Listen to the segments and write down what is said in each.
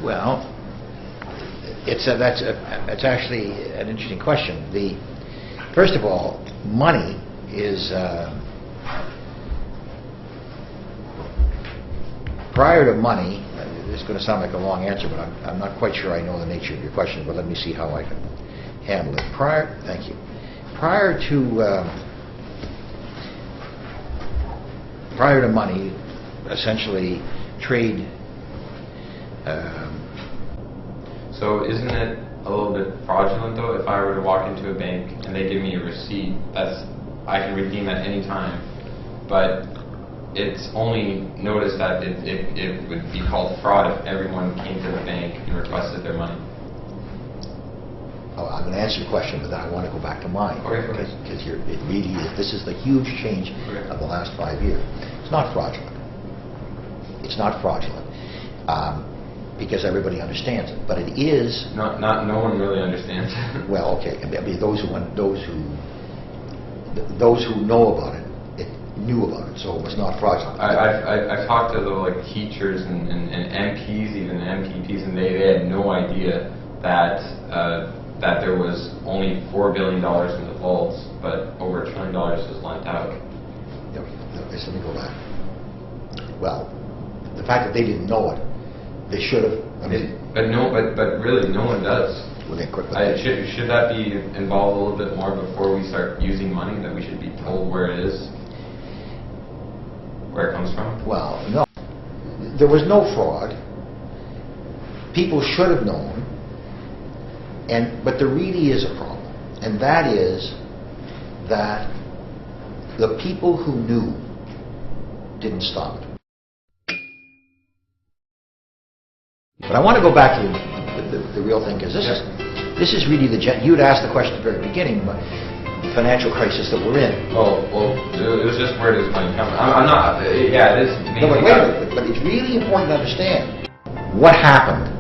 Well, that's actually an interesting question. First of all, money is prior to money. This is going to sound like a long answer, but I'm not quite sure I know the nature of your question. But let me see how I can handle it. Thank you. Prior to money, essentially trade. So isn't it a little bit fraudulent though if I were to walk into a bank and they give me a receipt I can redeem at any time, but it's only noticed that it would be called fraud if everyone came to the bank and requested their money? Oh, I'm going to answer your question, but then I want to go back to mine. Okay. Because this is the huge change of the last 5 years. It's not fraudulent. It's not fraudulent. Because everybody understands it, but it is. No one really understands it. Well, okay. I mean, those who know about it, knew about it, so it was not fraudulent. I've talked to the teachers and MPs, even MPPs, and they had no idea that there was only $4 billion in the vaults, but over $1 trillion was lent out. Okay, so let me go back. Well, the fact that they didn't know it. They should have. But really, no one does. Well, should that be involved a little bit more before we start using money? That we should be told where it is, where it comes from? Well, no. There was no fraud. People should have known. But there really is a problem, and that is that the people who knew didn't stop it. But I want to go back to the real thing, because this is really you had asked the question at the very beginning, the financial crisis that we're in. Well, it was just where does money come from? I'm not. Yeah, it is. No, but wait a minute. But it's really important to understand what happened.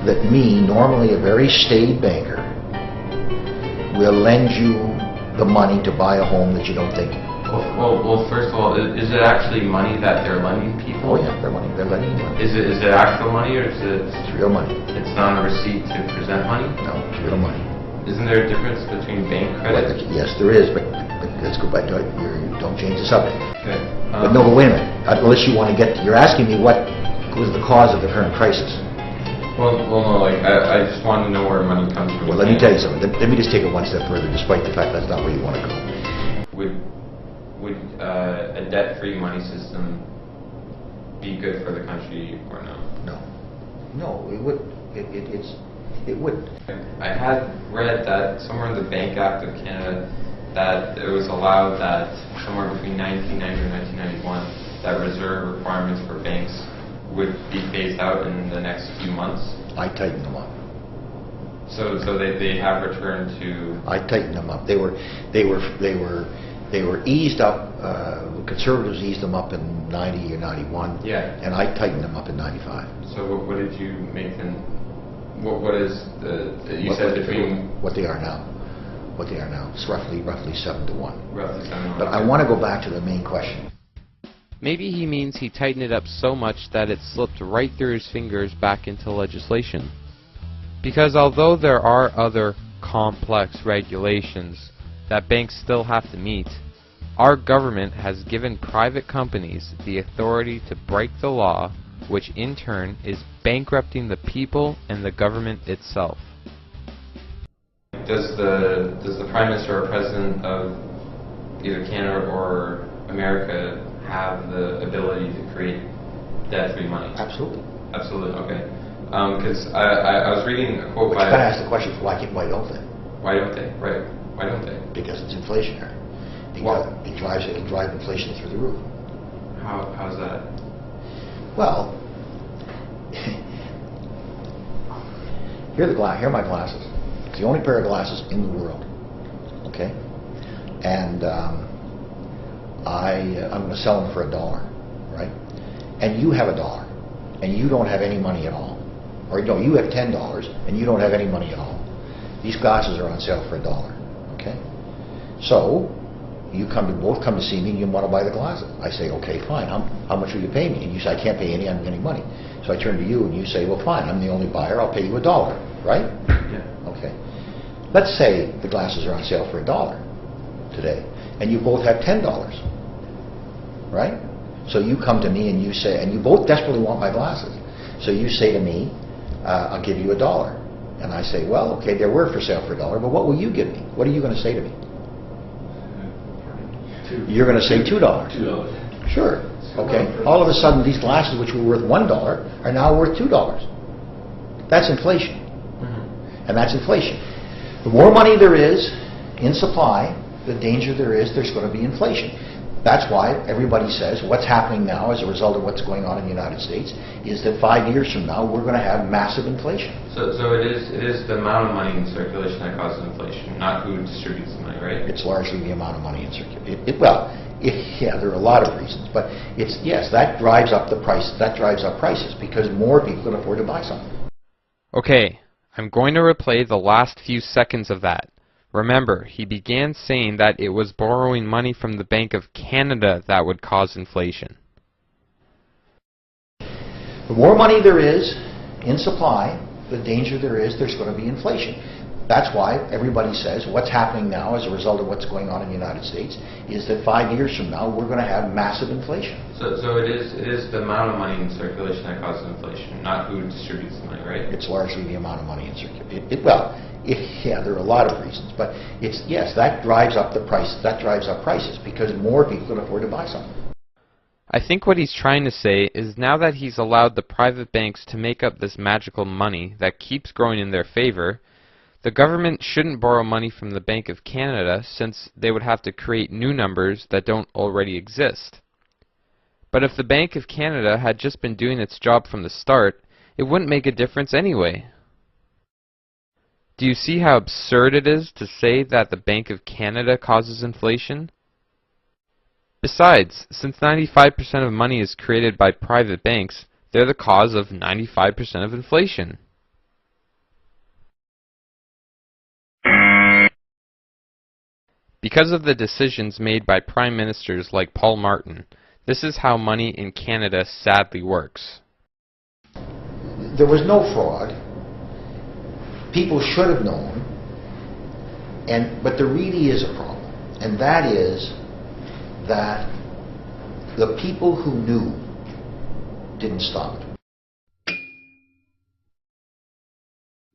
That me, normally a very staid banker, will lend you the money to buy a home that you don't think. Well, first of all, is it actually money that they're lending people? Oh yeah, they're lending you money. Is it actual money, or is it? It's real money. It's not a receipt to present money? No, it's real money. Isn't there a difference between bank credit? Well, yes, there is, but let's go back to it. Don't change the subject. Okay. But wait a minute. Unless you want to you're asking me what was the cause of the current crisis. Well, no, I just want to know where money comes from. Well, let me tell you something. Let me just take it one step further, despite the fact that's not where you want to go. Would a debt-free money system be good for the country or no? No, it would. It wouldn't. I had read that somewhere in the Bank Act of Canada that it was allowed that somewhere between 1990 and 1991 that reserve requirements for banks would be phased out in the next few months. I tightened them up. So they have returned to. I tightened them up. They were eased up. Conservatives eased them up in 90 or 91. Yeah. And I tightened them up in 95. So what did you make them? What is the? You said between what they are now. What they are now. It's roughly 7 to 1. Roughly 7 to 1. But I want to go back to the main question. Maybe he means he tightened it up so much that it slipped right through his fingers back into legislation. Because although there are other complex regulations that banks still have to meet, our government has given private companies the authority to break the law, which in turn is bankrupting the people and the government itself. Does the Prime Minister or President of either Canada or America have the ability to create debt-free money? Absolutely. Absolutely, okay. Because I was reading a quote by. You got to ask the question: why don't they? Why don't they? Right. Why don't they? Because it's inflationary. It can drive inflation through the roof. How's that? Well, here are my glasses. It's the only pair of glasses in the world. Okay, and I'm going to sell them for $1, right? And you have $1, and you don't have any money at all, or no, you have $10, and you don't have any money at all. These glasses are on sale for $1. Okay, so you both come to see me, and you want to buy the glasses. I say, okay, fine. How much will you pay me? And you say, I can't pay any money. So I turn to you and you say, well, fine, I'm the only buyer, I'll pay you $1, right? Yeah. Okay. Let's say the glasses are on sale for $1 today, and you both have $10, right? So you come to me and you say, and you both desperately want my glasses. So you say to me, I'll give you $1. And I say, well, okay, they were for sale for $1, but what will you give me? What are you going to say to me? You're going to say $2. $2. Sure. Okay. All of a sudden, these glasses, which were worth $1, are now worth $2. That's inflation. And that's inflation. The more money there is in supply, the danger there is there's going to be inflation. That's why everybody says what's happening now as a result of what's going on in the United States is that 5 years from now we're going to have massive inflation. So it is the amount of money in circulation that causes inflation, not who distributes the money, right? It's largely the amount of money in circulation. Yeah, there are a lot of reasons, but yes, that drives up the price. That drives up prices because more people can afford to buy something. Okay, I'm going to replay the last few seconds of that. Remember, he began saying that it was borrowing money from the Bank of Canada that would cause inflation. The more money there is in supply, the danger there is there's going to be inflation. That's why everybody says what's happening now as a result of what's going on in the United States is that 5 years from now we're going to have massive inflation. So it is the amount of money in circulation that causes inflation, not who distributes the money, right? It's largely the amount of money in circulation. Yeah, there are a lot of reasons, but yes, that drives up the price. That drives up prices because more people can afford to buy something. I think what he's trying to say is now that he's allowed the private banks to make up this magical money that keeps growing in their favor, the government shouldn't borrow money from the Bank of Canada since they would have to create new numbers that don't already exist. But if the Bank of Canada had just been doing its job from the start, it wouldn't make a difference anyway. Do you see how absurd it is to say that the Bank of Canada causes inflation? Besides, since 95% of money is created by private banks, they're the cause of 95% of inflation. Because of the decisions made by prime ministers like Paul Martin, this is how money in Canada sadly works. There was no fraud. People should have known, but there really is a problem, and that is that the people who knew didn't stop it.